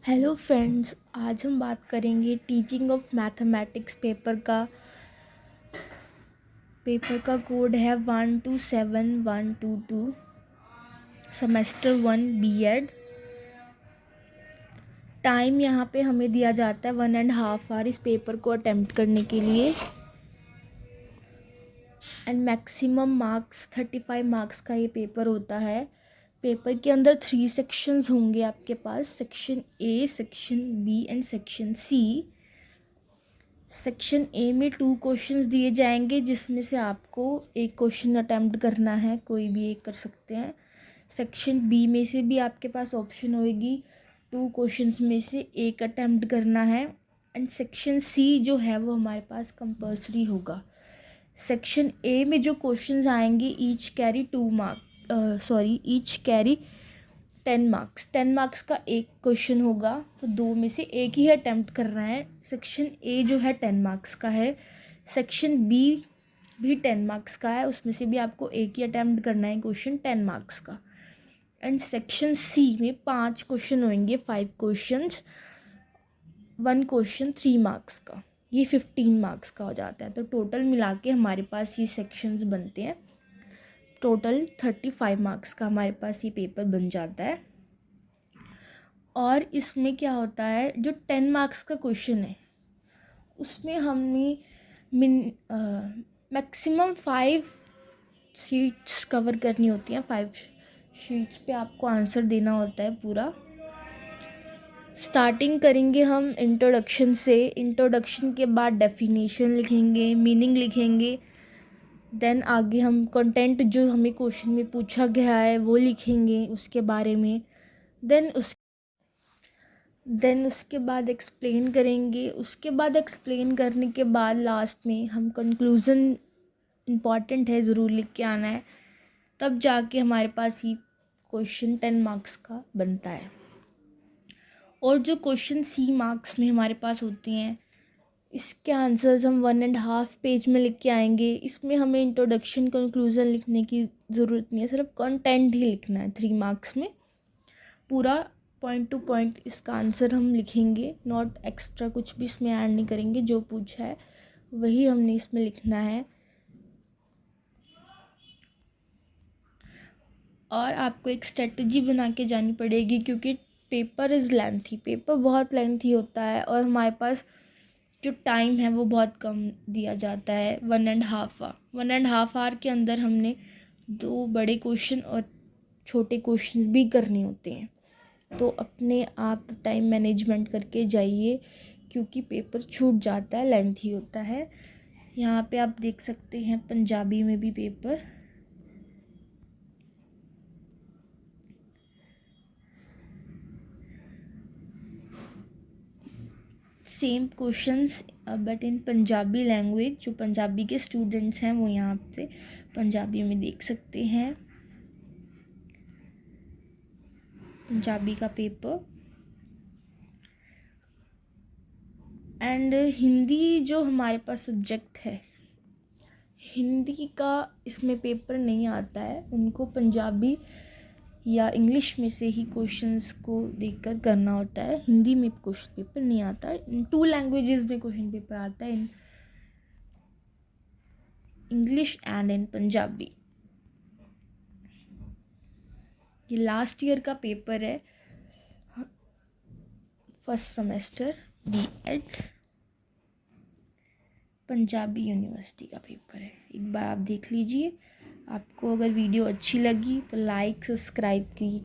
Hello friends, आज हम बात करेंगे टीचिंग ऑफ मैथमेटिक्स पेपर का कोड है 127122 सेमेस्टर 1 बीएड। टाइम यहाँ पे हमें दिया जाता है 1.5 आवर इस पेपर को अटेम्प्ट करने के लिए एंड मैक्सिमम मार्क्स 35 मार्क्स का ये पेपर होता है। पेपर के अंदर 3 सेक्शंस होंगे आपके पास, section A, section B and section C. Section A में 2 क्वेश्चंस दिए जाएंगे जिसमें से आपको एक क्वेश्चन अटेम्प्ट करना है, कोई भी एक कर सकते हैं। सेक्शन बी में से भी आपके पास ऑप्शन होएगी, 2 क्वेश्चंस में से एक अटेम्प्ट करना है। एंड सेक्शन सी जो है वो हमारे पास कंपल्सरी होगा। सेक्शन ए में जो क्वेश्चंस आएंगे ईच कैरी 10 मार्क्स। 10 मार्क्स का एक क्वेश्चन होगा, तो 2 में से एक ही अटैम्प्ट करना है। सेक्शन ए जो है 10 मार्क्स का है, सेक्शन बी भी 10 मार्क्स का है, उसमें से भी आपको एक ही अटैम्प्ट करना है क्वेश्चन 10 मार्क्स का। एंड सेक्शन सी में 5 क्वेश्चन होंगे, 5 क्वेश्चंस, 1 क्वेश्चन 3 मार्क्स का, ये 15 मार्क्स का हो जाता है। तो टोटल मिला के हमारे पास ये सेक्शंस बनते हैं, टोटल 35 मार्क्स का हमारे पास ये पेपर बन जाता है। और इसमें क्या होता है, जो 10 मार्क्स का क्वेश्चन है उसमें हमने मैक्सिमम 5 शीट्स कवर करनी होती हैं। 5 शीट्स पे आपको आंसर देना होता है पूरा। स्टार्टिंग करेंगे हम इंट्रोडक्शन से। इंट्रोडक्शन के बाद डेफिनेशन लिखेंगे, मीनिंग लिखेंगे, देन आगे हम कंटेंट जो हमें क्वेश्चन में पूछा गया है वो लिखेंगे उसके बारे में। देन उसके बाद एक्सप्लेन करेंगे। उसके बाद एक्सप्लेन करने के बाद लास्ट में हम कंक्लूज़न, इम्पॉर्टेंट है, ज़रूर लिख के आना है, तब जाके हमारे पास ये क्वेश्चन 10 मार्क्स का बनता है। और जो क्वेश्चन सी मार्क्स में हमारे पास होते हैं, इसके आंसर्स हम 1.5 पेज में लिख के आएंगे। इसमें हमें इंट्रोडक्शन, कंक्लूज़न लिखने की ज़रूरत नहीं है, सिर्फ कंटेंट ही लिखना है। 3 मार्क्स में पूरा पॉइंट टू पॉइंट इसका आंसर हम लिखेंगे, नॉट एक्स्ट्रा कुछ भी इसमें ऐड नहीं करेंगे। जो पूछा है वही हमने इसमें लिखना है। और आपको एक स्ट्रेटजी बना के जानी पड़ेगी, क्योंकि पेपर इज़ लेंथी, पेपर बहुत लेंथी होता है और हमारे पास जो टाइम है वो बहुत कम दिया जाता है, 1.5 आवर के अंदर हमने 2 बड़े क्वेश्चन और छोटे क्वेश्चन भी करने होते हैं। तो अपने आप टाइम मैनेजमेंट करके जाइए, क्योंकि पेपर छूट जाता है, लेंथी होता है। यहाँ पे आप देख सकते हैं पंजाबी में भी paper, same questions but in Punjabi language. जो पंजाबी के स्टूडेंट्स हैं वो यहाँ पे पंजाबी में देख सकते हैं पंजाबी का पेपर। एंड हिंदी जो हमारे पास सब्जेक्ट है, हिंदी का इसमें पेपर नहीं आता है, उनको पंजाबी या इंग्लिश में से ही क्वेश्चंस को देखकर करना होता है। हिंदी में क्वेश्चन पेपर नहीं आता है। इन 2 लैंग्वेजेस में क्वेश्चन पेपर आता है, in English and in Punjabi. ये लास्ट ईयर का पेपर है, first semester BEd, Punjabi university का पेपर है। एक बार आप देख लीजिए। आपको अगर वीडियो अच्छी लगी तो लाइक, सब्सक्राइब कीजिए।